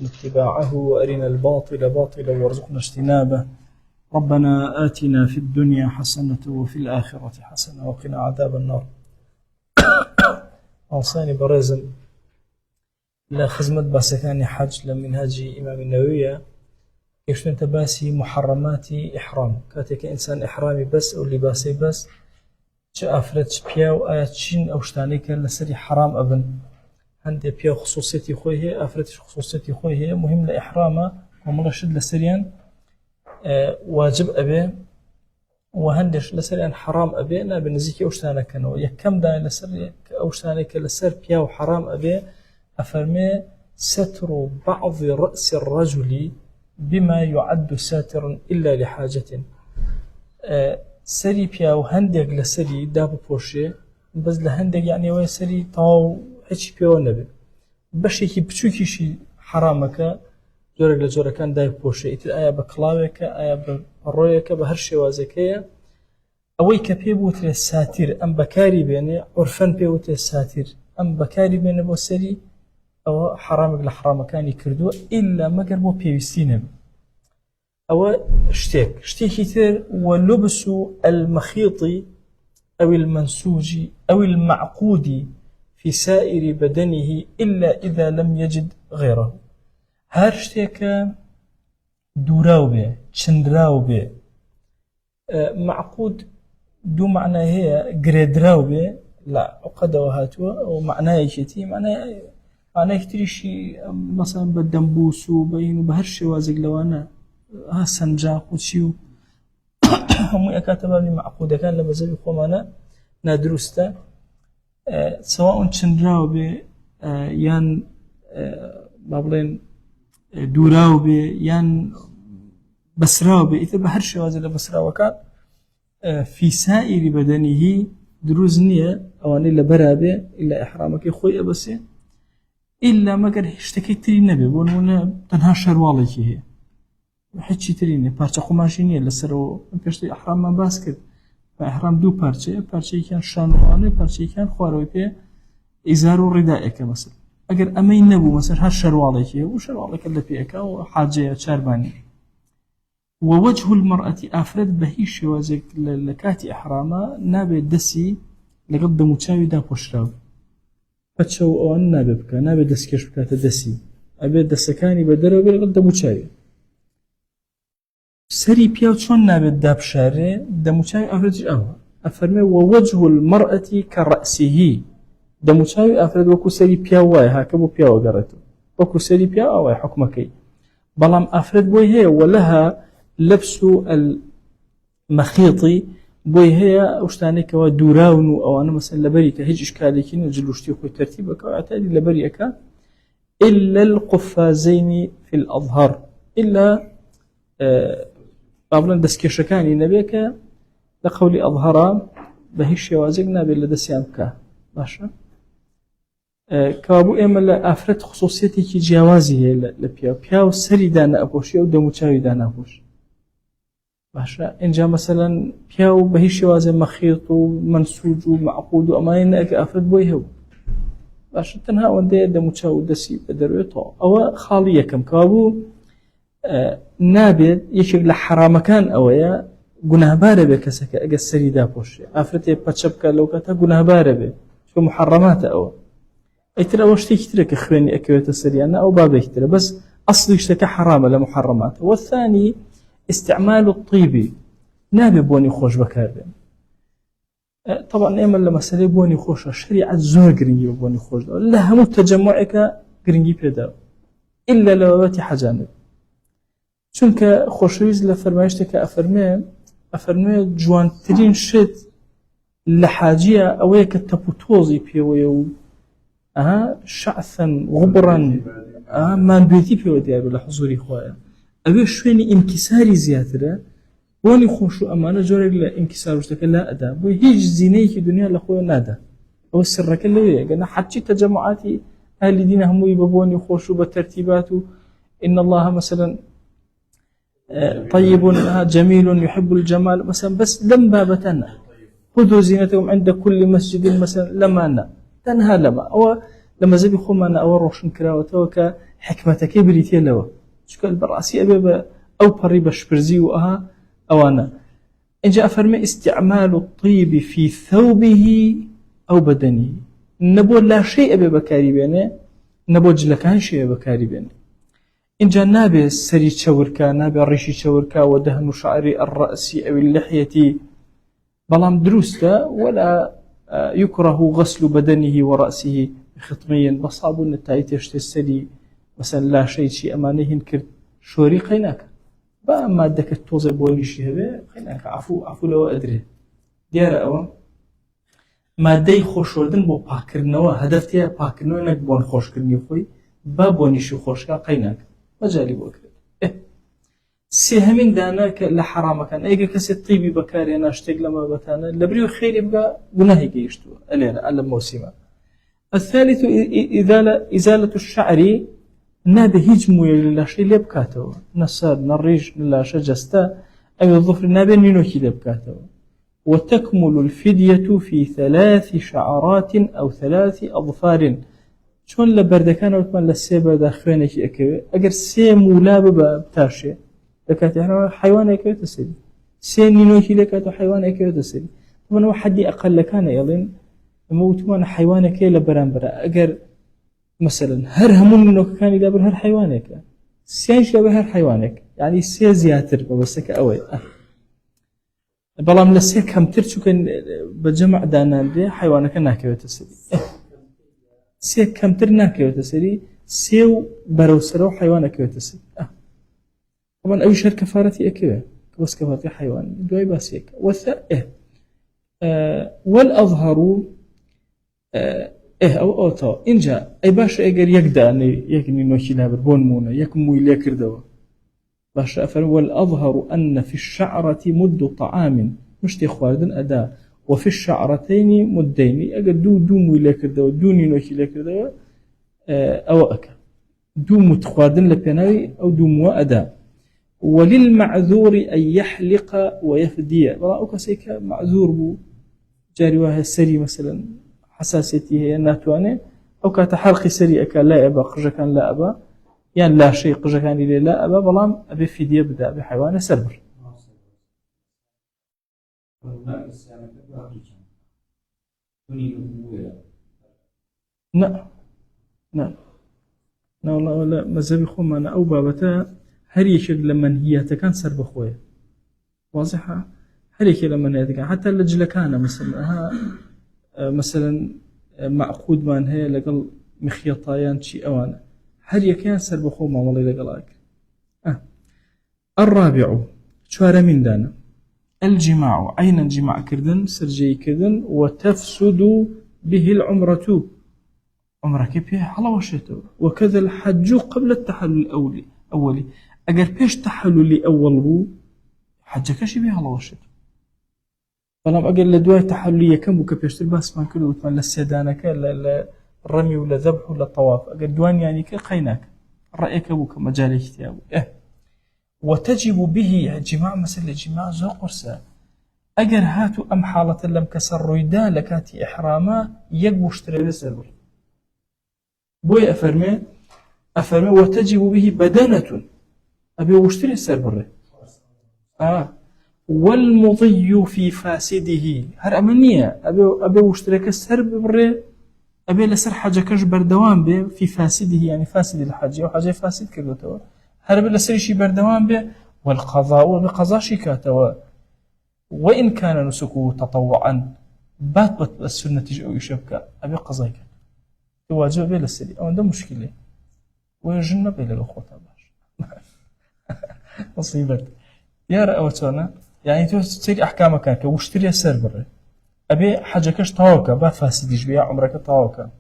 وارزقنا اتباعه وأرنا الباطل باطلا وارزقنا اجتنابه. ربنا آتنا في الدنيا حسنة وفي الآخرة حسنة وقنا عذاب النار. أوصاني برزم لا خزمت باسكاني حج لمنهاج إمام النووي كيف أنت باسي محرمات إحرام كاتك إنسان إحرامي بس أو لباسي بس أفرد بياو آياتشين أو شتانيك لسري حرام أبن عندي بياو خصوصيتي خوي هي أفرد خصوصيتي خوي هي مهم لإحرامه ومرشد لسريان واجب أبي وهندش لسريان حرام أبي أنا بنزيك أوشتانك أنا يكم دا لسر أوشتانك لسر بياو حرام أبي أفرمي ستر بعض رأس الرجل بما يعد ساترا إلا لحاجة سري بياو هندق لسري داب بوشي بس لهندق يعني وين سري طاو هيك بياو نبي بشيكي بشوكيشي حرامك جورك لجورك كان دايب بوشي إتل آيا بكلاوك آيا برويك بهرشي وازكية أوي كبيبوت للساتير أم بكاري بيني عرفان بيبوت للساتير أم بكاري بيني بو سري أو حرامك لحرامك كان يكردو إلا ما قربو بيوستين أو اشتيك كتير ولبس المخيط أو المنسوج أو المعقود في سائر بدنه إلا إذا لم يجد غيره. هرشتك دوراو به چندراو به معقود دو معنى هي جريدراو به لا عقد وهاتوا ومعناه يشتي معناه كتير شيء مثلا بالدنبوس وبين وبهرشي وازق لوانا ها سنجاق وشيو هم يكاتبوا بمعقود كان لبزبي قومانا نادروستا سواء چندراو به يان بابلين دوراو به يان بسراو به إذا بهرشي وازق لبسراو كان في سائر بدنه دروزنية أواني لبرابه إلا إحرامك خوي أبسي إلا ما قال اشتكي تري نبي بقولنا تنها شروالك هي وحكي تريني بارچه قماشينية لسرو بيشتي إحرام ما باسكت فإحرام دو بارچه كان شانوانه بارچه كان خواروي بي إزار ردائك مثلا أجر أمين نبو مثلا هالشروالك هي وشروالك اللي بيك وحاجة شارباني ووجه المرأة أفرد بهيش وزك لكاتي إحراما نابي دسي لقد متشاوي دا بوشراو فتشو أو أن نابي بكا نابي دسكيش بكاتا دسي أبي دسكاني بدرو بلقد متشاوي سري بياو چون نابي داب شاري دا متشاوي أفرد أفرمي ووجه المرأة كرأسه دا متشاوي أفرد وكو سري بياو واي هاكبو بياو قرأتو وكو سري بياو واي حكمكي بلام أفرد بوي هي ولها لبس المخيط بوي هي وشتانيك ودوراون أو أنا مثلا لبريك هيج إشكاليكين وجلوشتي وكو ترتيبك وعتالي لبريك إلا القفازين في الأظهر إلا قبلا دسكيشكاني نبيك لقولي أظهرا بهيش يوازقنا بلا دسيانك باشا كابو إما لأفرد خصوصيتي كي جوازي هي لبياو سري دانا أبوشي أو دموشاوي دانا أبوش باشا إنجا مثلا بياو بهيش يوازي مخيط ومنسوج ومعقود وأمانين أفرد بويهو باشا تنها وندي دموشاو دسي بدرويتو أو خالية كم كابو نابد يشك لحرامكان أويا قناه باربه كسك أجا سري دا بوشي أفرد يبتشبك لو كتا قناه باربه شو محرمات أو ايتر اوشتي كتير كخواني اكويت السريانة او بابا كتير بس اصل اشتكى حرام لمحرمات. والثاني استعمال الطيب نابي بوني خوش بكاربين طبعا ايما لما سري بوني خوش الشريعة زور قرنجي بوني خوش لا همو تجمعك قرنجي بيداو الا لو باتي حجانب چونك خوشويز لفرمايشتك افرمي جوان ترين شد لحاجية اويك التبوتوزي بيويو شعثا غبرا ما نبيتي بيودي أبي لحضوري خوايا أبي شويني انكساري زيادة واني خوشو أمانة جورك لإنكسار وشتك لا أدا بو هيج زينيك الدنيا لأخويا نادا أو السرك اللي قلنا حتى تجمعاتي أهل دين هم يبوني خوشو بترتيباته إن الله مثلا طيب جميل يحب الجمال مثلا بس لم بابتنا خذوا زينتهم عند كل مسجد مثلا لما تنها لما أو لما زبي خمنا أو روشن كراوته وك حكمتك بريتي لوا شكل براسي أبي أو بري بشبرزي وأها أوانا إن جاء فرمي استعمال الطيب في ثوبه أو بدنه نبو لا شيء أبي بكاري بينه نبو جلكان شيء بكاري بينه إن جاء نابي سري تشوركا نابي الريشي تشوركا ودهن شعر الرأس أو اللحية بلام دروستا ولا يكره غسل بدنه ورأسه خطميا بصابون التايتش تسلي مثلا لا شيء أمانهن كرت شوري قيناك با مادك التوزي بوينشي هبه قيناك عفو لو أدري ديار أو مادەی خۆشوردن بۆ پاکردنەوە هەدەفتەیە پاکردنەوەی بۆن خۆشکردنی خۆی با بۆنیشی خۆشکا قەیناک مەجای بۆ کرد سێهەمین دانە کە لە حرامەکان ئەگەر کەسێک طیبی بەکارهێنا شتێک لەمە بەتانە لە بری و خێری بگا گوناهی گەیشتووە ئەلێرە ئە لە مۆسیمە الثالث إزالة الشعر نابێ هیچ موویەک لە لاشەی لێ بکاتەوە نەسەر نەڕیژ لە لاشە جەستە ئەوێ ظفر نابێ نینۆکی لێ بکاتەوە وتكمل الفدية في 3 شعرات أو 3 أظفار شون لبردكان وتمان للسيبر داخلينك أكوي أجر سي مولاب بتاشي لكاتي إحنا حيوان أكوي تسري سي نينوكي لكاتو حيوان أكوي تسري طبعا واحد أقل كان يلين موتمان حيوان أكوي لبرانبرا أجر مثلا هر همون منو كان يدبر هر حيوانك سي شبه هر حيوانك يعني سي زياتر بسك أوي بەڵام لە سێ کەمتر چووکەن بە جەمع داناندێ حیوانەکە ناکەوێتە سەری سێ کەمتر ناکەوێتە سەری سێ و بەرەوسەرە و حیوانەکەوێتە سەری طبعا ئەویش هەر کەفارەتی ئەکەوێ کە بەس کەفارەتی حیوان دوای باسیەکە والأظهر ئەو تەوا اینجا ئەی باشە ئەگەر یەک دانەی یەک نینۆکی لابر بۆ نمونە یەک مووی لێ کردەوە باش أفرم والأظهر أن في الشعرة مد طعام مشتي خواردن أداء وفي الشعرتين مدين أجد دو مويلة كردوا دوني نوكي لكردوا أو أكا دو متخواردن لبناوي أو دو مو أداء وللمعذور أن يحلق ويفدي بلا أوكا سيكا معذور بو جاري واه السري مثلا حساسيتي هي ناتواني أو كتحرقي سري أكا لا أبا قرجا كان لا أبا يعني لا شيء قجا كان لي لا أبا بلام أبي فدية بدا بحيوان سربر لا والله ولا مذهبي خو أنا أو بابتا هر يشك لمن هي تكان سرب خويا واضحة هر يشك لمن هي تكان حتى الجلكانة مثلا معقود من هي لقل مخيطايان شيء أوانا هر يكان سرب خو ما والله لقلاك الرابع شوار من دانا الجماع أين الجماع كردن سرجي كردن وتفسد به العمرة عمرك بيه على وشته وكذا الحج قبل التحلل الأولي أجر بيش تحلل أول بو حجك شي بيه على وشته فلما أجر لدواء تحلل كم وكبيش تلبس ما كله وتملى السيدانك الرمي ولا ذبح ولا طواف أجر دوان يعني كقيناك رأيك أبوك مجال اجتيابه وتجب به جماع مثل جماع زو قرصة أجر هاتو أم حالة لم كسر ريدا لكاتي إحراما يقوشتري لسربر بوي أفرمي وتجب به بدنة أبي وشتري السربر والمضي في فاسده هر أمنية أبي وشتري السربر أبي لسر حاجة كجبر دوام به في فاسده يعني فاسد الحاجة أو حاجة فاسد كردوتوا هرب لسر شي بردوام به والقضاء بقضاء شيكاتوا وإن كان نسكه تطوعا بات السنة أو يشبك أبي قضاء تواجه به لسر أو عنده مشكلة ويجنب إلى الأخوة باش مصيبة يا رأوتنا يعني تسير أحكامك كانت واشتري السر بري أبي حاجة كش طاوكا با فاسد يجبي عمرك طاوكا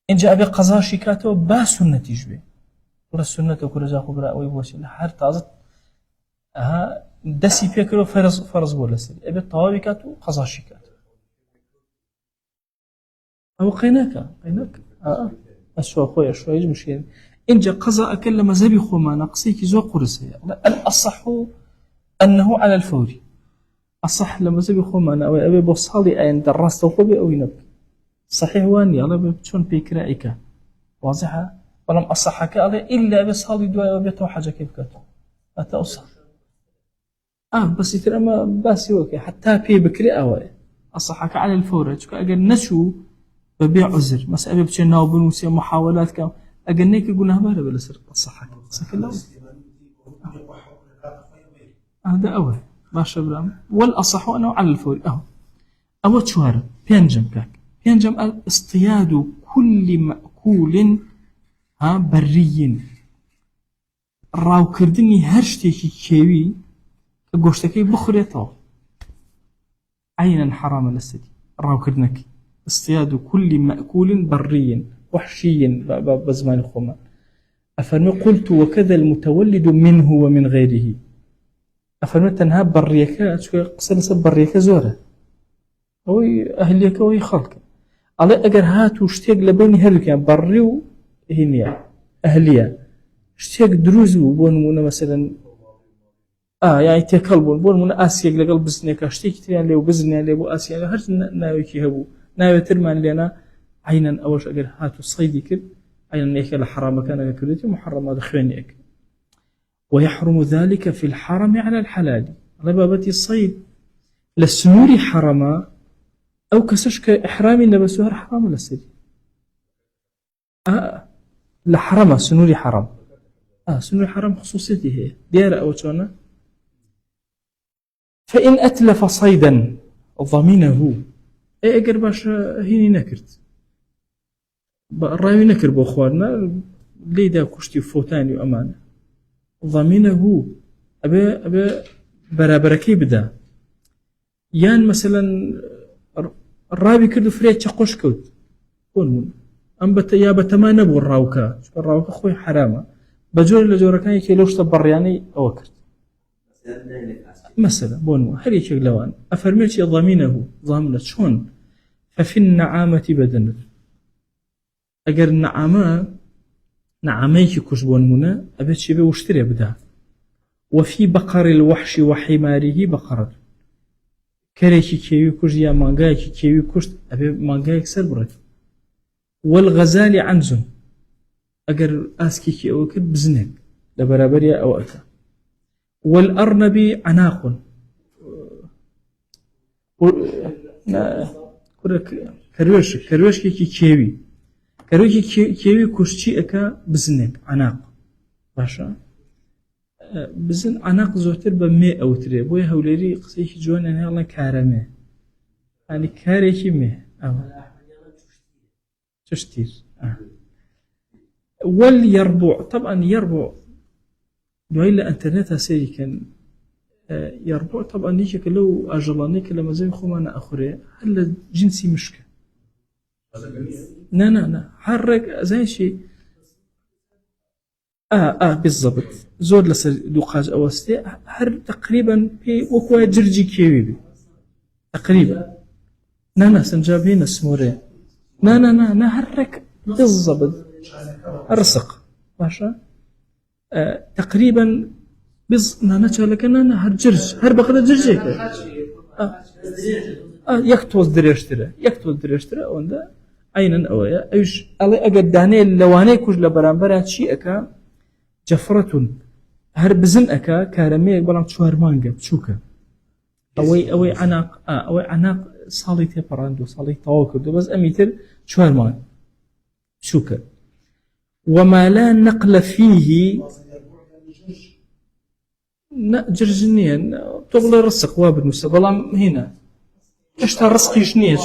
إن جاء أبي قضاء شيكاته با سنة يجبي كل السنة وكل جا خبراء ويبوش حر تازت دسي فيكرو فرض ولا سري أبي طاوي كاتو قضاء شيكاته أو قيناك أشوا خويا شوي يجي مشكلة إن جاء قضاء أكل مذهبي خو ما نقصيك زو قرصه الأصح أنه على الفوري أصح لما زبي خوما أو أبي بوصالي أين درست وخبي أو ينب صحيح واني الله بتشون بيكرائك واضحة بەڵام ئەسەحەکە ئەڵێ ئیلا بێ ساڵی دوایەوە بێتەوە حەجەکەی بکاتەوە هەتا ئەو ساڵ بەسیتر ئەمە باسی وەکە حتا پێ بکرێ ئەوەیە ئەسەحەکە عەلە الفەورە چونکە ئەگەر نەچوو بەبێ عوزر مەسەلە ئەبێ بچێ ناو بنووسێ محاولات کە ئەگەر نەیکرد گوناهبارە بێ لەسەر ئەسەحەکە قسەکە لەوە هذا أول باشا برام والأصح أنه على الفور أو تشوار بينجم كاك بينجم اصطياد كل مأكول بري راو كردني هرشتي كيوي كغوشتكي بخريتو عينا حرام للسدي راو كردنك اصطياد كل مأكول بري وحشي بزمان الخوما أفرمي قلت وكذا المتولد منه ومن غيره أفرمي تنها بريكا قصة بريكا زورة أوي أهليك أوي خلق على أجر هاتو اشتيق لبيني هلك بريو هنيا أهلية اشتيق دروزو بون مثلا يعني تكلبون بون من آسيا لقلب بزنيك اشتيق تريان لي وبزني لي وآسيا هرج ناويكي هبو ناوي ترمان لنا عينا أولش أجر هاتو صيدي كد عينا نيك لحرام كان كردتي محرم هذا خوينيك ويحرم ذلك في الحرم على الحلال ربابتي الصيد للسنوري حرما أو كسشك إحرامي لبسوها حرام للسري لحرمة سنوري حرام سنوري حرام خصوصيته هي ديار أو تونا فإن أتلف صيدا ضمنه أجر باش هيني نكرت الراوي نكر بأخوارنا ليدا كشتي فوتاني وأمانة ضمنه أبي برابركي بدا يان مثلا الرابي كردو فريد تقوش كوت قول أم يا بتما نبو الراوكا الراوكا خوي حرامة بجور لجورا كان يكي لوش تبرياني أوكرت مثلا بونو هري شغلوان أفرميتي ضمنه ضامنة شون ففي النعامة بدنه أجر النعامة نعاميك كشبون منا أبيت شبه واشتري بدا وفي بقر الوحش وحماره بقرة كريكي كيوي كش يا مانجايكي كيوي كش أبي مانجايك سربرت والغزال عنزم أجر أسكي كي أو كد بزنك لبرابريا أو أكا والأرنب عناق كروش كي كيوي كروكي كيوي كوشتي أكا بزنك عناق باشا بزن عناق زوتر بمي أو تري بوي هوليري قصيك جوان أنا الله كارمه يعني كاريكي مي أو تشتير واليربوع طبعا يربوع دوائي الانترنت هسيري كان يربوع طبعا نيكي لو أجلانيك لما زي خوانا أخرى هل جنسي مشكل لا حرك زي شيء بالضبط زود لسر دوقاج أوستي هر تقريبا في وكوا جرجي كيوي بي تقريبا سنجابين السمورين لا حرك بالضبط الرسق باشا تقريبا تشالك هر جرج هر بقرة جرجيك يكتوز دريشترا وندا عينا أويا أيش الله أجد داني لواني كوج لبرامبرات شيء أكا جفرة هرب زن أكا كارمية بلام شوار مانجا بشوكا أوي عناق صالي تبراندو صالي تواكدو بس أميتر شوار مان بشوكا وما لا نقل فيه جرجنيا تغلى الرسق وابد مستقبلا هنا اشتهى رزقي شنيش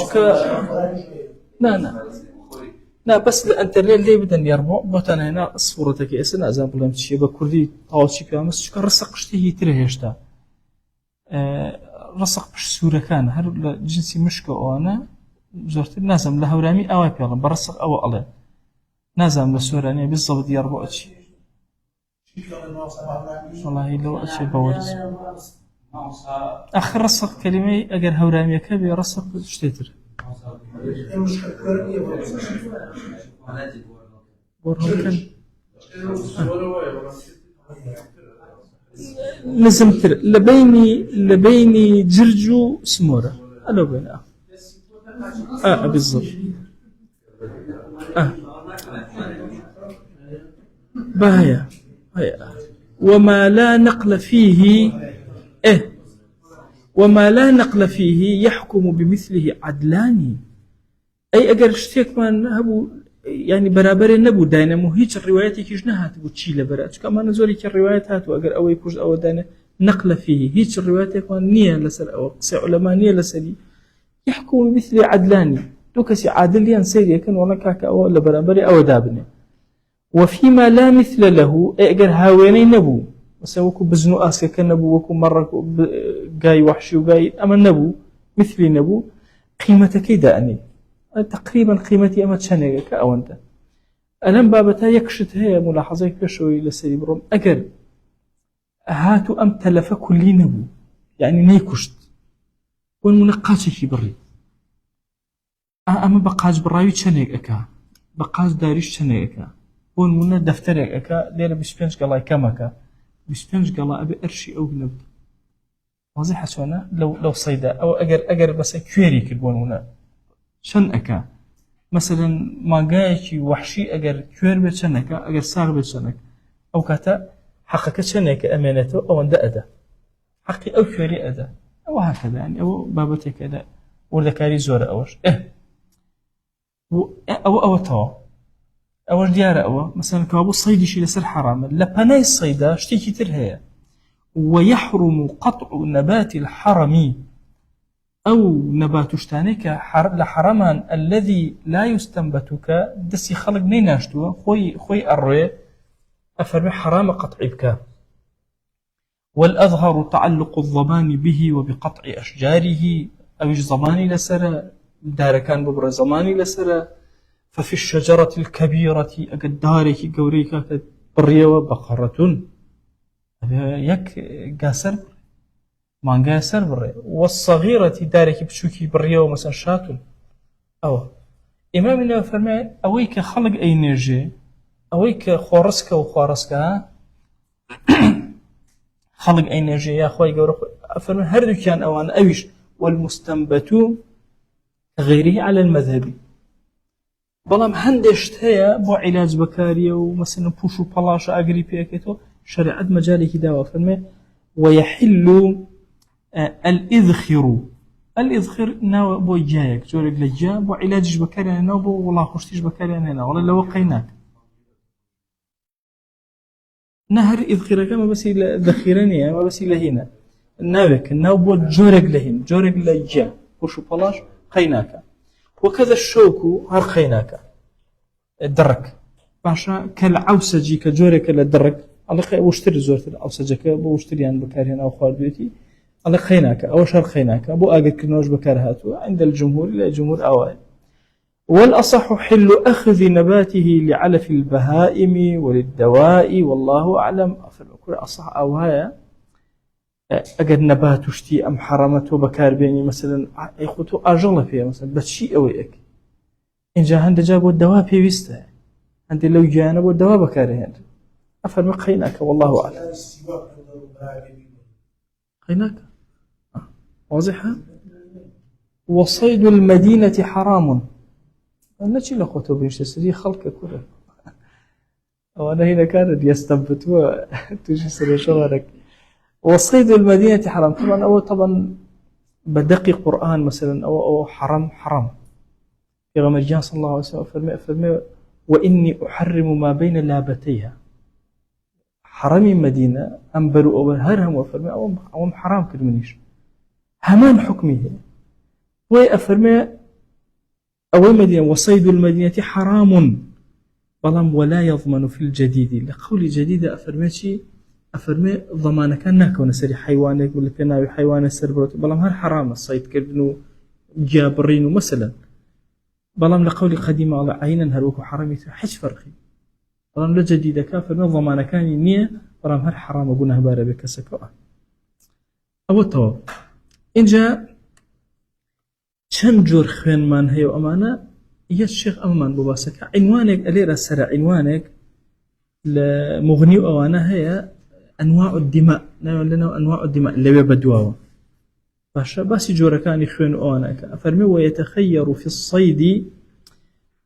لا بس الانترنت اللي بدن يربو بوتانا هنا صورتك اسنا زعما بلا مشي بكردي طاوشي كامس شكون رزق شتي ترهشتا رزق باش صوره كان هر جنسي مشكو وانا زرت لازم لهورامي او بيلا برزق او الله لازم لسوراني بالضبط يربو شي والله لو اشي بورز آخر رسق كلمة أجر هورامي كبي رسق شتيتر. ورهكن. لازم تر لبيني جرجو سمورة. ألو بين بالضبط. باهية وما لا نقل فيه وما لا نقل فيه يحكم بمثله عدلاني. أي أجر اشتيك من هبو يعني برابر النبو داينمو هيج الروايات كيجنها تبو تشيل برات كما نزوري كالروايات هات وأجر أو يكوج أو داينه نقل فيه هيج الروايات يكون نية لسر أو قصي علماء نية لسري يحكم بمثله عدلاني دوكسي عادل ينسير يكن ولا كاكا أو لبرابر أو دابني. وفيما لا مثل له أجر هاويني نبو وسوكو بزنو آسيا كنبو وكو مرة جاي وحشي وجاي أما النبو مثل نبو قيمة كيدا أني تقريبا قيمتي أما تشانيك أو أنت ألم بابتها يكشت هي ملاحظة كشوي لسري بروم أجر هاتو أم تلف كل نبو يعني نيكشت والمنقاش في بري أما بقاش براوي تشانيك أكا بقاش داريش تشانيك أكا والمنا دفترك أكا دير بسبنج قلاي كمكا بسبنج قلا أبي أرشي أو نبض واضح حسونا لو صيدا أو أجر بس كويري كدوان هنا شن أكا مثلا ما جايشي وحشي أجر كوير بتشنك أجر ساغ بتشنك أو كاتا حقك شنك أمانته أو عند أدا حقي أو كويري أدا أو هكذا يعني أو بابتك أدا وذكاري زور أوش أو توا أول ديار أو مثلا كابو صيدي شيء لسر حرام لبناي الصيدا شتي كتير هي ويحرم قطع نبات الحرم أو نبات شتانك لحرما الذي لا يستنبتك دسي خلق نيناشتو خوي الري أفرمي حرام قطع بك. والأظهر تعلق الضمان به وبقطع أشجاره أو زماني لسر دار كان ببر زماني لسر ففي الشجرة الكبيرة أقد دارك قوريك بريوة بقرة يك قاسر ما قاسر بري والصغيرة دارك بشوكي بريوة مثلا شاتل أو إمامنا فرمي أويك خلق أي نرجي أويك خورسك وخورسك خلق أي نرجي يا أخوي قورك فرمي هردو كان أوان أويش والمستنبت غيره على المذهبي بلام هندشت هي بو علاج بكارية ومثلا بوشو بلاش أجري بيكتو شريعة مجالي داوا فرمي ويحل الإذخر ناو بو جايك جورك لجا بو علاج بكارية ناو بو والله خوشتيش بكارية ناو ولا لو قيناك نهر إذخرك ما بس إلى ذخيرانية ما بس إلى هنا ناوك ناو بو جورك لهن جورك لجا بوشو بلاش قيناك وكذا الشوك هر خيناك الدرك باشا كالعوسجي كجورك للدرك الله خي واشتري زورت العوسجك بو اشتري يعني بكارهنا او خارديتي الله خيناك او شر خيناك ابو اجر كنوج بكارهاتو عند الجمهور الى جمهور اوائل. والاصح حل اخذ نباته لعلف البهائم وللدواء والله اعلم. فالكل اصح او هيا اجر نبات وشتي ام حرمته بكار بيني مثلا يخوتو اجله فيها مثلا بشي اويك ان جا هند جابوا الدواء في وسته انت لو جانا والدواء بكار هند افهم خيناك والله اعلم. خيناك واضحه. وصيد المدينه حرام نجي لخوتو بيشتري خلق كله وانا هنا كان يستنبتوا تجي سري شغلك. وصيد المدينة حرام طبعا أو طبعا بدقي قرآن مثلا أو حرام في غمرجان صلى الله عليه وسلم فرمي وإني أحرم ما بين لابتيها حرمي مدينة أنبروا أو هرهم وفرمي أو حرام كرمنيش همان حكمه وأفرمي أو مدينة وصيد المدينة حرام بلام ولا يضمن في الجديد لقول جديد أفرمي ضمان كان ناكون سري حيوانك ولا كناوي حيوان السربروت بلام هر حرام الصيد كردنو جابرينو مثلا بلام لقول قديم على عينا هروك حرامي حش فرقي بلام لجديد كافر ضمان كان نية بلام هر حرام أقولها بارا بكسكوا أو تو إن جاء شنجور خوين من هي وأمانة يا الشيخ أمان بباسك عنوانك أليرا سرع عنوانك لمغني أوانا هي أنواع الدماء لنا أنواع الدماء اللي بدواوا باشا باسي جوركاني خوين أوانا أفرمي ويتخير في الصيد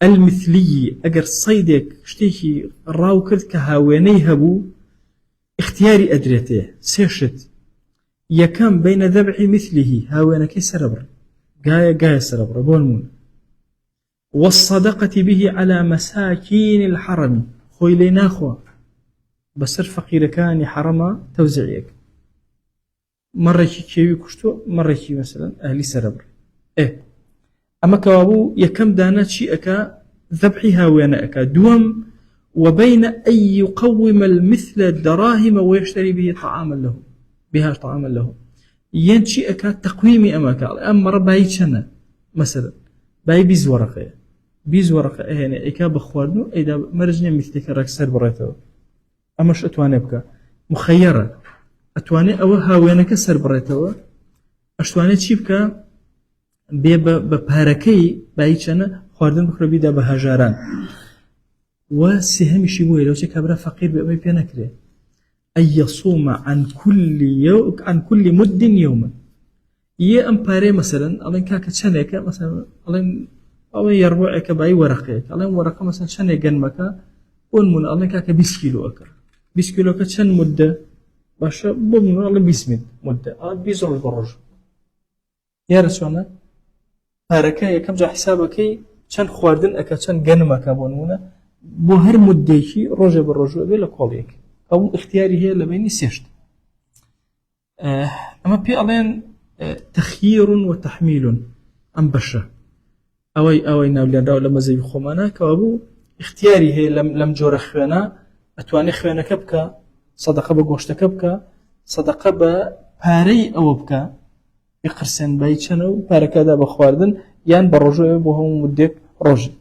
المثلي أجر صيدك شتيكي راو كرد كهاويني هبو اختياري أدريته سيشت يكم بين ذبح مثله هاوينك سربر جاية سربر بولمون والصدقة به على مساكين الحرم خويلينا خوا بسر فقير كان حرم توزيعك مرة كيوي كشتو مرة كي مثلا أهلي سربر أما كوابو يكم دانا شيء أكا ذبحي هاوينا أكا دوم وبين أن يقوم المثل الدراهم ويشتري بها طعاما له ينشي أكا تقويمي أماكا أما رباي شنا مثلا باي بيز ورقة هنا إكا بخواردنو إذا مرجنا مثلك راكسر بريتو أماش أتواني بكا مخيرة أتواني أو هاوينا كسر بريتو أشتواني تشيبكا بباركي بايشنا خواردن بكرة بيدا بهجاران وسهم شيء لو كبر فقير بأبي بينكره أن يصوم عن كل مد يوما أمباري مثلا ألين كاك شنيك مثلا ألين أو يربعك باي ورقك ألين ورقة مثلا شني جنمك من ألين كاك 20 كيلو أكر 20 كيلو كشن مدة باشا بمن ألين 20 مدة بيزور البرج يا رسولنا هاركي كم جا حسابك شن خواردن أكا شن جنمك بونونا بو هر مدەیەکی ڕۆژە بە ڕۆژوە بێ لە کۆڵێک ئەو اختیاری هەیە لە بینی سێشت ئەمە پێ ئەڵێن تەخییر و تەحمیل ئەم بەشە ئەوەی ناولێنراوە لە مەزەوی خۆمانە کەوا بوو اختیاری هەیە لەم جۆرە خوێنە ئەتوانێت خوێنەکە بکە سەدەقە بە گۆشتەکە بکە سەدەقە بە پارەی ئەوە بکە بقرسێن بای چەنە و پارەکەدا بە خواردن یان بە ڕۆژوە بۆ هەموو مدێک ڕۆژی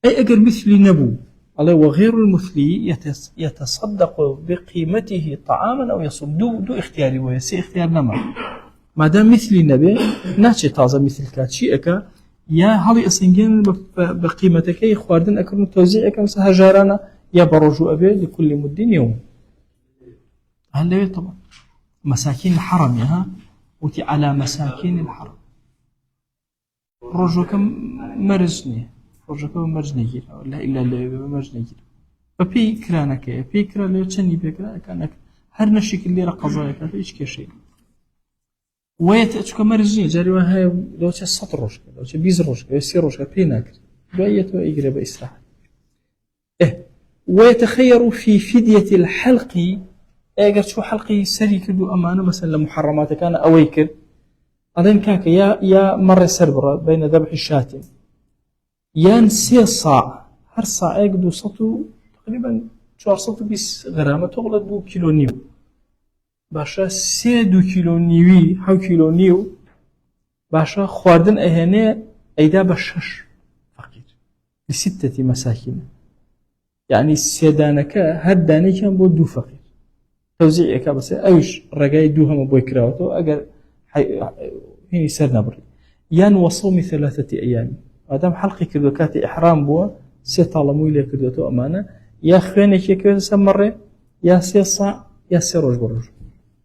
أي أجر مثلي نبو الله وغير المثلي يتصدق بقيمته طعاما أو يصوم دو اختياري ويسي اختيار نما ما دام مثلي نبي ناتشي تازة مثل كاتشي أكا يا هالي أسنجين بقيمتك خواردن أكرم توزيعك مثل هجارانا يا برجو أبي لكل مد يوم هل طبعا مساكين الحرم يا وتي على مساكين الحرم رجو كم مرزني ڕۆژەکە مەرج نەگیرەوە لا ئیلا لەوێ مەرج نەگیرەوە بە پێی کرانەکەیە پێی کرا لێ چەندی پێکراکانەکە هەر نەشێکی لێرە قەزایەکە هیچ کێشەی وایەتە چکە مەرج نییە جاری وا هەیە لەوچە 100 ڕۆژکە لەوچە 20 ڕۆژکە 30 ڕۆژکە پێی ناکرێت دوایەتەوە ئیگرێ بە ئیسراحەت ويتخير في فدية الحلق ئەگەر چوو حەڵقی سەری کرد و ئەمانە مەسەن لە محەڕەماتەکانە ئەوەی کرد ئەڵێن کاکە یا مەڕێ سەر بڕە بەینە ذەبحی شاتین يان 3 صاع هر صاعك 200 تقريبا 420 غرامة تغلط 2 كيلو نيو باشا 2 كيلو نيوي 2 كيلو نيو باشا خواردن اهنه ايدا بشش فقير ل6 مساكين يعني سيدانك هر داني كان بو 2 فقير توزيعك بس ايش رقاي دوهم بو كراوتو اگر هي سرنا بري يان وصوم 3 ايام آدم حلقي كردو كاتي إحرام بوا 3 طالموي لي كردو تو أمانة يا خوينك يكوز سمرة يا 3 صاع يا 3 روج بروج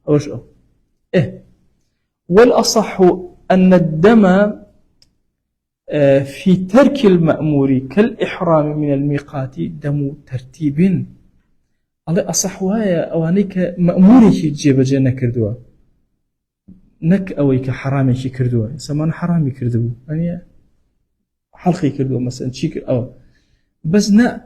أوش والأصح أن الدم في ترك المأمور كالإحرام من الميقات دم ترتيب على أصح وهي أوانيك مأموري تجيب جنة كردوا نك أويك حرامي كردوا سمان حرامي كردوا يعني حلقي كردو مثلا شيء أو بس نا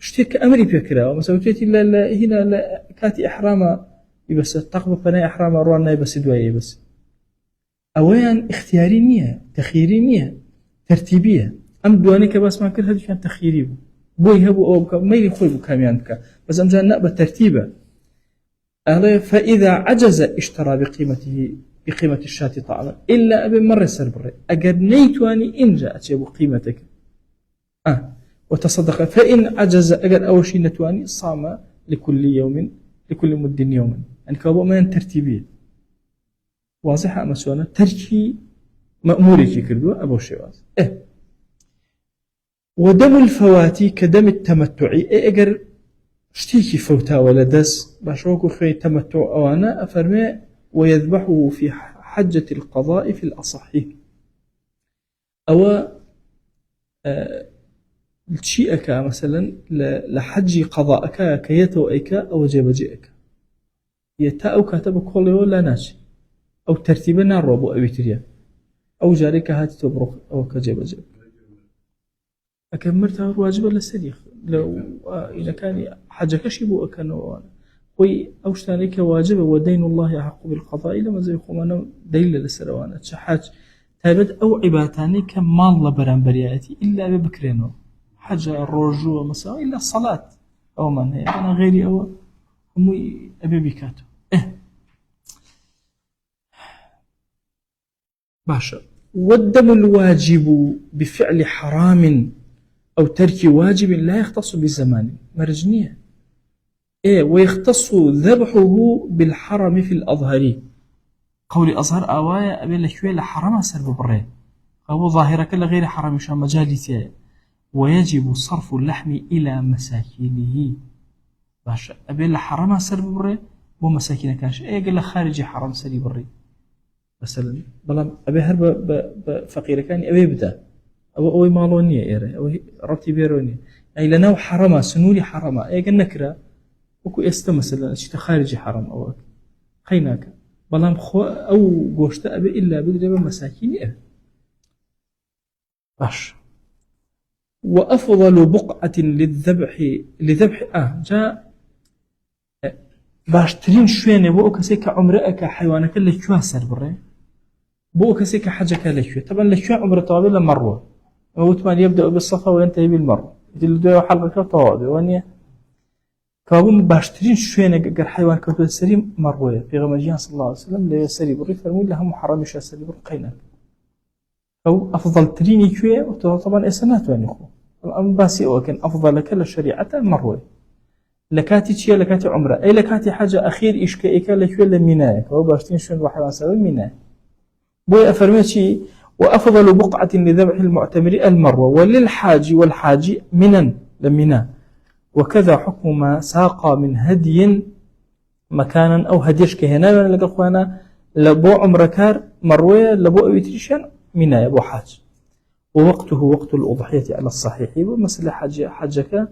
اشتيك أمري بكرة مثلا تيجي لا هنا لا كاتي إحرامه بس تقبل بناء إحرامه روانا بس دواية بس أوين اختياري نية تخييري نية ترتيبية أم دوانيك بس ما كل هذا كان تخييري بوي هبو أو ما يخوي بكاميان بك بس أم جانا بترتيبه فإذا عجز اشترى بقيمة الشاة طعاما إلا أبي مرة سربري أجر نيتواني إن جاءت يبو قيمتك وتصدق فإن عجز أجر أول شيء نتواني صام لكل مد يوما يعني كابو من ترتيبية واضحة مسوانا تركي مأموري كردو أبو شواز ودم الفواتي كدم التمتعي أجر شتيكي فوتا ولا دس باشوكو خي تمتع أوانا أفرمي ويذبحه في حجة القضاء في الأصح أو شيئك مثلا لحج قضاءك كيتو أيك أو جبجئك يتا أو كاتب كولي ولا ناشي أو ترتيبنا الربو أو تريا أو جارك هاتي تبرك أو كجبجئك أكملتها واجب ولا سريخ لو إذا كان حجك شيبو أكنو وي أوشتانيك واجب ودين الله أحق بالقضاء لما زي خمانا دليل للسروانات شحاج تابد أو عباتاني كمال لبران برياتي إلا ببكرينو حاجة الرجوع مثلا إلا الصلاة أو من هي أنا غيري أو هم أبي بكاتو باشا والدم الواجب بفعل حرام أو ترك واجب لا يختص بالزمان مرجنية ويختص ذبحه بالحرم في الأظهر قول أظهر أوايا أبي لكوية لحرم سرب بري أو ظاهرك لغير حرم شان مجالتي ويجب صرف اللحم إلى مساكينه باشا أبي لحرم سرب بري ومساكين كاش قال خارج حرم سري بري مثلا بلام أبي هرب بفقير كان أبي بدا أو مالونية إيره أو ربطي بيرونية أي لنا حرم سنولي حرم قال نكرة وكو مثلا شيء خارجي حرم أو خيناك بلام خو أو جوشت أبي إلا بدري مساكين أبي باش وأفضل بقعة لذبح جاء باش ترين شوينة بو كسيك عمرك حيوانك اللي كوا سر بري بو كسيك حاجك اللي كوا طبعا لكوا عمر طويل مرة وثمان يبدأ بالصفا وينتهي بالمرة يدل دو حلقة طوال وانيا كابون باشترين شوينة قر حيوان كتو سري مروية في غمجيان صلى الله عليه وسلم لي سري بري فرمون لها محرم يشا سري بري قيناك أو أفضل تريني كوي طبعا إسنات وين يخو الأمر باسي أو كان أفضل لك للشريعة مروي لكاتي شيء لكاتي عمره أي لكاتي حاجة أخير إشكائك لكوي لمناك أو باشتين شوين وحيوان سوي مناك بوي أفرميتي وأفضل بقعة لذبح المعتمر المروة وللحاج والحاج منا لمنا وكذا حكم ما ساق من هدي مكانا أو هديش كهنا لقى أخوانا لبو عمركار مروية لبو أويتريشان منا أبو حاج ووقته وقت الأضحية على الصحيح ومثل حاجك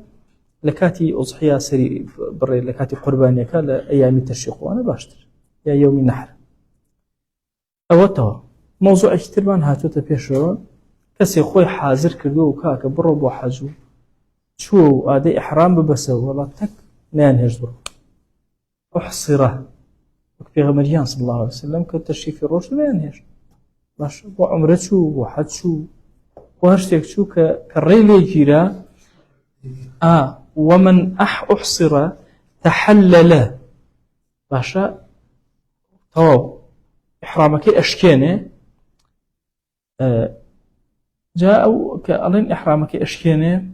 لكاتي أضحية سري بري لكاتي قربانيك لأيام التشريق وأنا باشتر يا يوم النحر أوتوا موضوع اشتربان هاتو تبيشو كسي خوي حاضر كردو وكاك برو بو حاجو شو هذا إحرام ببسو والله تك نانهج برو أحصره وكفي غمريان صلى الله عليه وسلم كالتشريف الروش نانهج باش بو عمرتشو وحدشو وهرشتك شو كالريلي جيرا ومن أحصر تحلل باشا طواب إحرامك أشكينه جاءوا كألين إحرامك أشكينه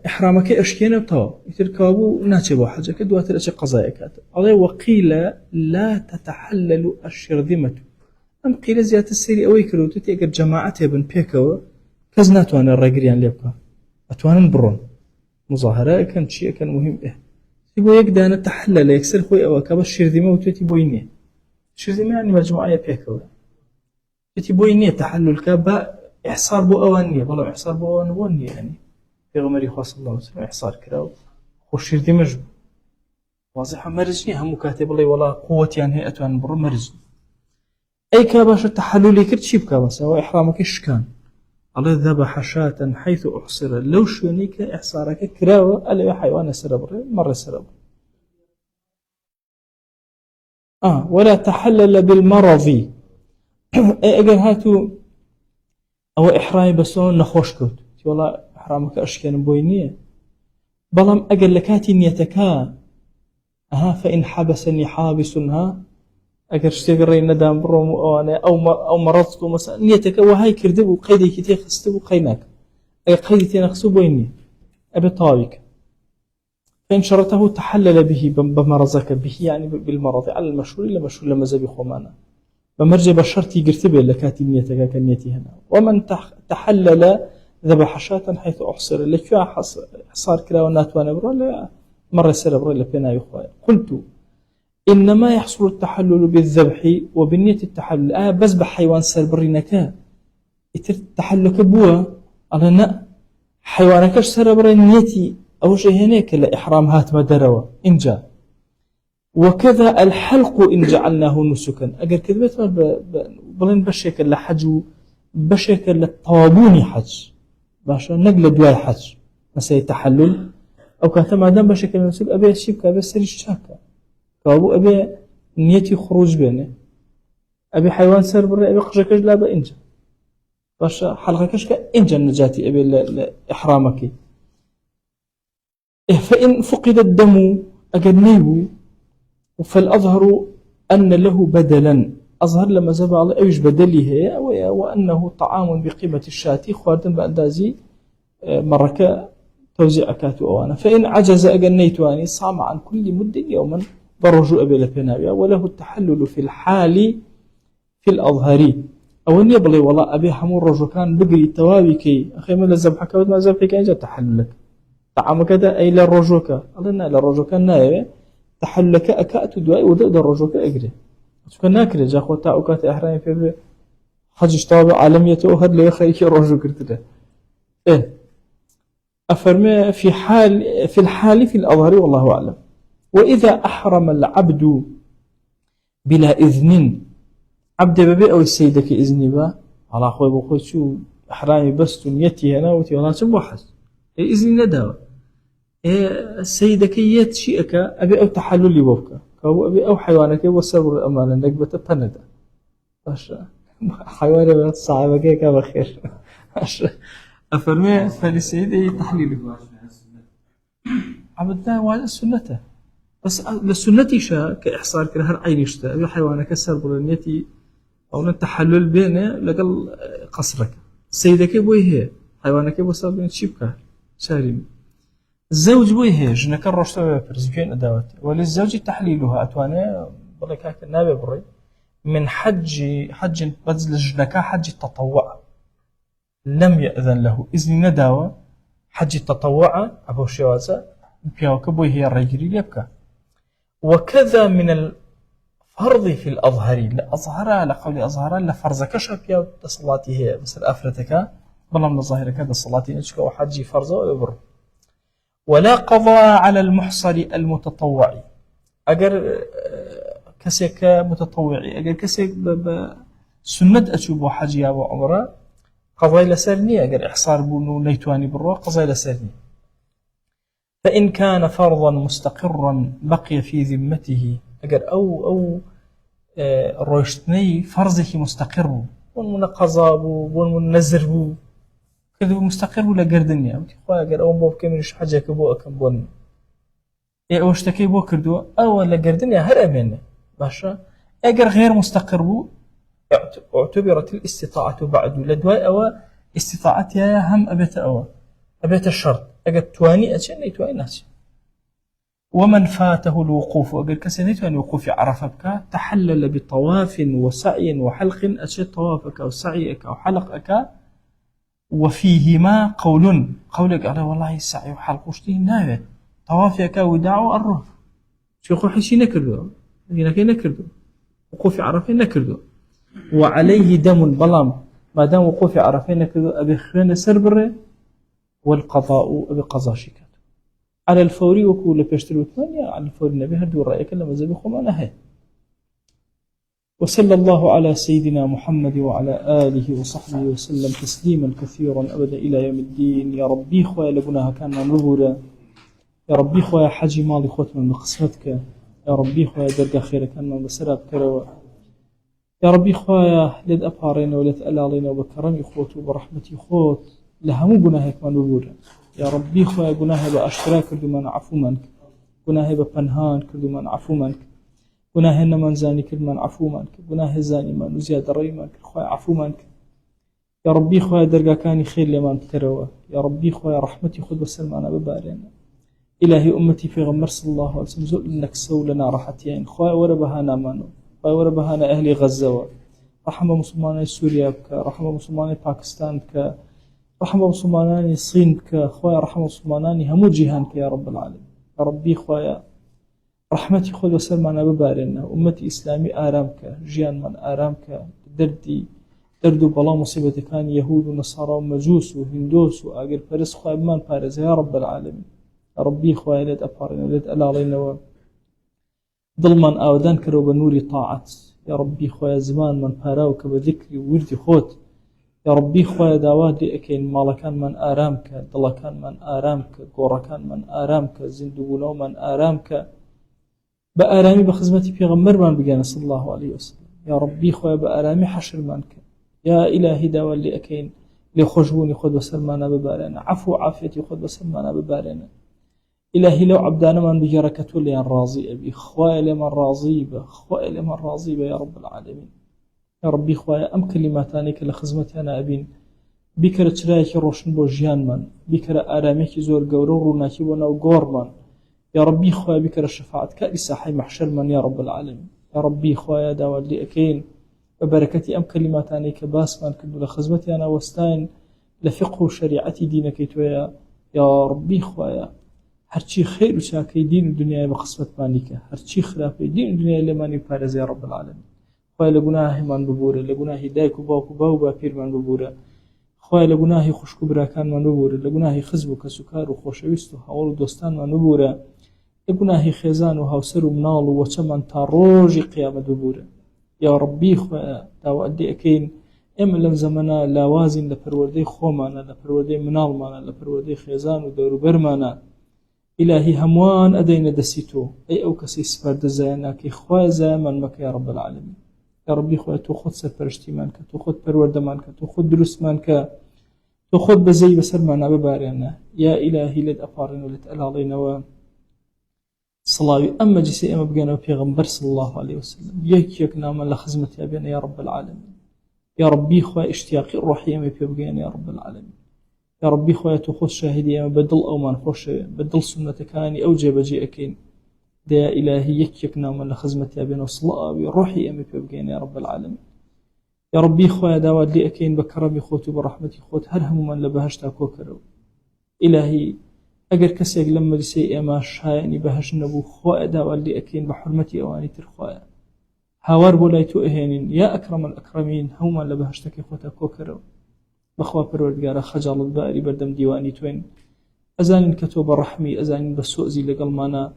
إحرامك أشكينه طواب يتركابو ناتبو حاجة كدوات الأشي قضايا عليه وقيل لا تتحلل الشرذمة أم قيل زيادة السيري أوي كروتو تيقر جماعة بن بيكو كزناتوان الرقريان ليبقى أتوان برون مظاهرة كان شيء كان مهم تبو يقدر أن تحلل يكسر خوي أو كبر شرذمة وتبو ينيه شرذمة يعني مجموعة بيكو تبو ينيه تحلل كبا إحصار بو أوانية والله إحصار بو أوانية يعني في غمري خاص الله وسلم إحصار كراو خوش شرذمة جو واضحة مرجني هم كاتب الله ولا قوة يعني هي أتوان برون مرجني أي كاباش التحلل كرت شيب كاباس هو إحرامك إشكان الله ذبح شاة حيث أحصر لو شونيك إحصارك كراوة ألا حيوان سربر مرة سربر ولا تحلل بالمرض أي أجل هاتو أو إحرامي بسون نخوش كوت والله إحرامك أشكان بوينية بلام أجل لكاتي نيتكا فإن حبسني حابسها أجر شتغري ندم بروم أو مرضت مثلا نيتك وهاي كردب وقيدي كتير خستب وقيناك أي قيدي تنخسب ويني أبي طارق فإن شرطه تحلل به بمرضك به يعني بالمرض على المشهور إلا مشهور لما زبي خمانا بمرجع بالشرط يقرتبه لكاتي نيتك كنيتي هنا ومن تحلل ذبح شاة حيث أحصر لك حصار كلا ونات وانا برا مرة سر برا لبنا يخوي قلت إنما يحصل التحلل بالذبح وبنية التحلل بس بحيوان سربرينك التحلل بوا على نا حيوانك سربر نيتي أو شيء هناك لإحرام هات مدروا إن جاء. وكذا الحلق إن جعلناه نسكا أجر كذبت بلين بشكل لحج بشكل للطوابوني حج باشا نقل دواي حج مثلا تحلل أو كاتم دام بشكل نسك أبي الشبكة أبي سريش شاكا كابو أبي نيتي خروج بينه أبي حيوان سربر أبي قشكش لا بإنجا باشا حلقة كشكا إنجا النجاتي أبي لإحرامك. فإن فقد الدم أجر نيبو فالأظهر أن له بدلا أظهر لما زبع على أيش بدله وأنه طعام بقيمة الشاة خواردن بأندازي مركا توزيع أكاتو أوانا. فإن عجز أجنيتواني صام عن كل مد يوما برجو أبي لبناويا وله التحلل في الحال في الأظهري أو أن يبلي والله أبي حمور رجو كان بقري توابكي أخي من الزبحك وما زبحك أنجا تحللك طعام كذا أي للرجوك أظن للرجوك الناية تحلك أكأت دواء ودأ الرجوك أجري كان ناكل جا خوتا أوقات إحرام في حج طابع عالمية أهد لي خيك الرجوك كده أفرمي في الحال في الأظهر والله أعلم. وإذا أحرم العبد بلا إذن عبد ببي أو السيدك إذن با على أخوي بخوي شو إحرامي بس نيتي هنا وتي والله سبوا حس إذن نداوة السيدك يت شيئك أبي أو تحلل بوبك كابو أبي أو حيوانك وسبر الأمانة نقبة بندا أشرا حيوانك صعبة كيك بخير أشرا أفرمي فلسيدي تحليله عبدنا وعلى السنة بس للسنة شا كإحصار كرهر عين يشتا أبي حيوانك سبر النيتي أو التحلل بينه لقل قصرك السيدك بوي هي حيوانك وسبر شبكة سالم. الزوج بويه جنك الرشتة برزقين أدوات وللزوج تحليلها أتواني بلك هكا نابي بري من حج بذل جنك حج التطوع لم يأذن له إذن نداوة حج التطوع أبو شوازة بيوك بويه الرجل يبكى. وكذا من الفرض في الأظهر لأظهر لقول أظهر لفرزك شبيا صلاتي هي مثل أفرتك بلا من الظاهرك هذا صلاتي نشك وحجي فرزه ويبر. ولا قضاء على المحصر المتطوع أجر كسيك متطوعي أجر كسيك سنة أشوب حجي أو عمره قضاء لسرني أجر إحصار بونو ليتواني بروا قضاء لسرني. فإن كان فرضا مستقرا بقي في ذمته أجر أو روشتني فرزه مستقر ون قضاء ون نزر كذا مستقر ولا قردنيا وتي خويا قال أو بوب كمنش حاجة كبو أكم بون أو اشتكي بو كردو أو لا قردنيا هرأمنا باشا أجر غير مستقر بو اعتبرت الاستطاعة بعد لدواء أو استطاعتها هم أبيت الشرط أجر تواني أشان تواني ناس. ومن فاته الوقوف أجر كسنيت أن وقوف عرفك تحلل بطواف وسعي وحلق أشد طوافك أو سعيك أو حلقك وفيهما قولك على والله السعي وحلقوشتي ناوي طوافك وداع الروح شيخو حسي نكردو هنا نكردو وقوف عرفين نكردو وعليه دم بلام ما دام وقوف عرفين نكردو أبي خرين سربره والقضاء أبي قضاء شكات على الفوري وكول بيشتري ثانية على الفوري النبي هدو رأيك لما زبخهم أنا هي. وصلى الله على سيدنا محمد وعلى آله وصحبه وسلم تسليما كثيرا أبدا إلى يوم الدين. يا ربي خويا لبناها كان نظورا يا ربي خويا حجي ماضي خوت من قسمتك يا ربي خويا درجة خير كان من بسراب كروا يا ربي خويا لد أبهارين ولد ألالين وبكرمي خوت وبرحمتي خوت لهمو جناهك من نظورا يا ربي خويا جناه بأشتراك كردو من عفو منك جناه ببنهان كردو من عفو منك جناه من زاني كل من عفو منك جناه زاني من وزيادة ري منك خويا عفو منك يا ربي خويا درجة كاني خير لمن تروى يا ربي خويا رحمتي خذ وسلم أنا ببارين إلهي أمتي في غمر صلى الله عليه وسلم زول إنك سو لنا راحتين خويا وربهانا مانو خويا وربهانا أهلي غزة رحمة مسلمان سوريا بك رحمة مسلمان باكستان بك رحمة مسلمان الصين بك خويا رحمة مسلمان همو جيهانك يا رب العالمين يا ربي خويا ڕەحمەتی خۆت بەسەرمانە ببارێنە، ئومەتی ئیسلامی ئارام کە، ژیانمان ئارام کە، دەرد و بەڵام مصیبەتەکانی یەهود و نەسارا و مەجوس و هندۆس و ئاگرپەرست خوای بمان پارێزە یا رب العالمین. یا ربی خوای لێت ئەپاڕێنە لێت ئەلاڵێنەوە، دڵمان ئاودان کەرەوە بە نووری تاعەت. یا ربی خوای زمانمان پاراو کە بە ذیکری و وردی خۆت. یا ربی خوای داوات لێ ئەکەین ماڵەکانمان ئارام کە، دڵەکانمان ئارام کە، گۆڕەکانمان ئارام کە، زیندووبوونەوەمان ئارام کە، بە ئارامی بە خزمەتی پێغەمبەرمان بگەنە صلی الله عليه وسلم. یا ربی خوای بە ئارامی حەشرمان کە. یا ئیلاهی داوات لێ ئەکەین لێ خۆشبوونی خۆت بەسەرمانە ببارێنە، عەفو و عافیەتی خۆت بەسەرمانە ببارێنە. إلهي لو عبدانا من بجركة ليان راضي أبي خويا لمن راضي به، خويا لمن راضي به يا رب العالمين. يا ربي خويا أم كلماتانك لخدمتي أنا أبين بكرة ترايك روشن بوجيان من بكرة آرامك زور قورور وناكي ونو قور من. يا ربي خويا بكرة شفاعة كأس حي محشر من يا رب العالمين. يا ربي خويا داود لي أكين وبركتي أم كلماتانك باس من كدو لخدمتي أنا وستاين لفقه شريعتي دينك يا ربي خويا هرچی خیر و چاکەی دین و دنیای بە قسمەتمانی کە، هەرچی خراپەی دین و دنیای لێمانی پارێزە یا رب العالمین. خوای لە گوناهیمان ببورە، لە گوناهی دایک و باوک و باو و باپیرمان ببورە، خوای لە گوناهی خوشک و براکانمان ببورە، لە گوناهی خزم و کەس و کار و خۆشەویست و هەوڵ و دۆستانمان ببورە، لە گوناهی خێزان و هاوسەر و مناڵ و وەچەمان تا ڕۆژی قیامەت ببورە. یا ربی خوای داوات لێ ئەکەین ئێمە لەم زەمانە لاوازین لە پەروەردەی خۆمانە، لە پەروەردەی مناڵمانە، لە پەروەردەی خێزان و دەوروبەرمانە. إلهي هموان أدينا دسيتو أي أو كسي سفرد زينا كي خواه زيمان مك يا رب العالمين. يا ربي خواه تو خود سفرشتي مانك، تو خود پرورد مانك، تو خود درست مانك، تو خود بزي بسر معنا ببارينا. يا إلهي لد أفارنا ولد ألالينا و صلاوي أما جسي أما بقينا وبيغمبر صلى الله عليه وسلم يك ناما لخزمتي أبينا يا رب العالمين. يا ربي خواه اشتياقي الروحي أما بيبقينا يا رب العالمين. يا ربي خويا تو خود شاهدي أما بدل أو ما نخوش بدل سنة كاني أو جي أكين دا إلهي يكنا من لخزمتي أبين وصلاة بروحي أمي بيبقين يا رب العالمين. يا ربي خويا داود لي أكين بكرمي خوت وبرحمتي خوت هل هم من لبهشتا كوكرو إلهي أجر كسيق لما لسي أما شايني بهش نبو خويا داود لي أكين بحرمتي أواني ترخويا هاور بولايتو إهينين يا أكرم الأكرمين هم من لبهشتك خوتا كوكرو بخوا پروردگارا خجالت باری بردم دیوانی توین ازانین کتو برحمی ازانین بسوزی لقلمانا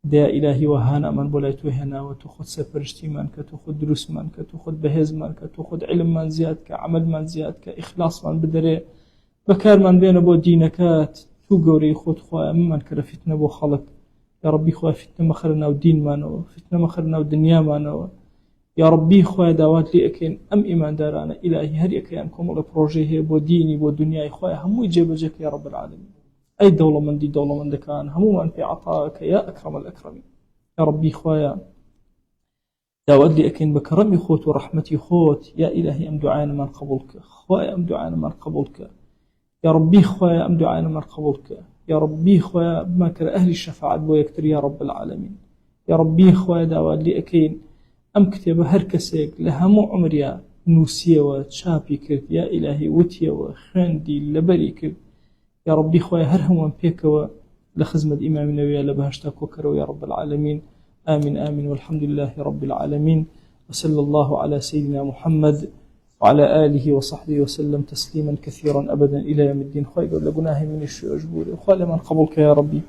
دا إلهي وهانا من بولايتو هنا وتو خد سپرشتي من كتو خد دروس من كتو خد بهز من كتو خد علم من زياد كعمل من زياد كإخلاص من بدري بكار من بين بو دينكات تو قوري خود خواه من كرا فتنة بو خلق. يا ربي خواه فتنة مخرنا ودين مانو فتنة مخرنا ودنيا مانو. يا ربي خويا داوات لي أكين أم إيمان دارانا إلهي هر يكيانكم ولا بروجيه بو ديني بو دنياي خويا همو يجيب جك يا رب العالمين. أي دولة من دي دولة من دكان همو من في عطائك يا أكرم الأكرمين. يا ربي خويا داوات لي أكين بكرمي خوت ورحمتي خوت. يا إلهي أم دعانا من قبولك خويا أم دعانا من قبولك. يا ربي خويا أم دعانا من قبولك. يا ربي خويا بما كر أهل الشفاعة بو يكتر يا رب العالمين. يا ربي خويا داوات لي أكين أم كتب هركسك لهمو عمريا نوسية وشابي كرت يا إلهي وتيا وخاندي لبري كرت. يا ربي خويا هرهم بيك لخزمة إمام النبي لبهشتا كوكرو يا رب العالمين. آمين آمين والحمد لله رب العالمين وصلى الله على سيدنا محمد وعلى آله وصحبه وسلم تسليما كثيرا أبدا إلى يوم الدين. خويا قول لقناه من الشيء أجبوري وخالي من قبولك يا ربي.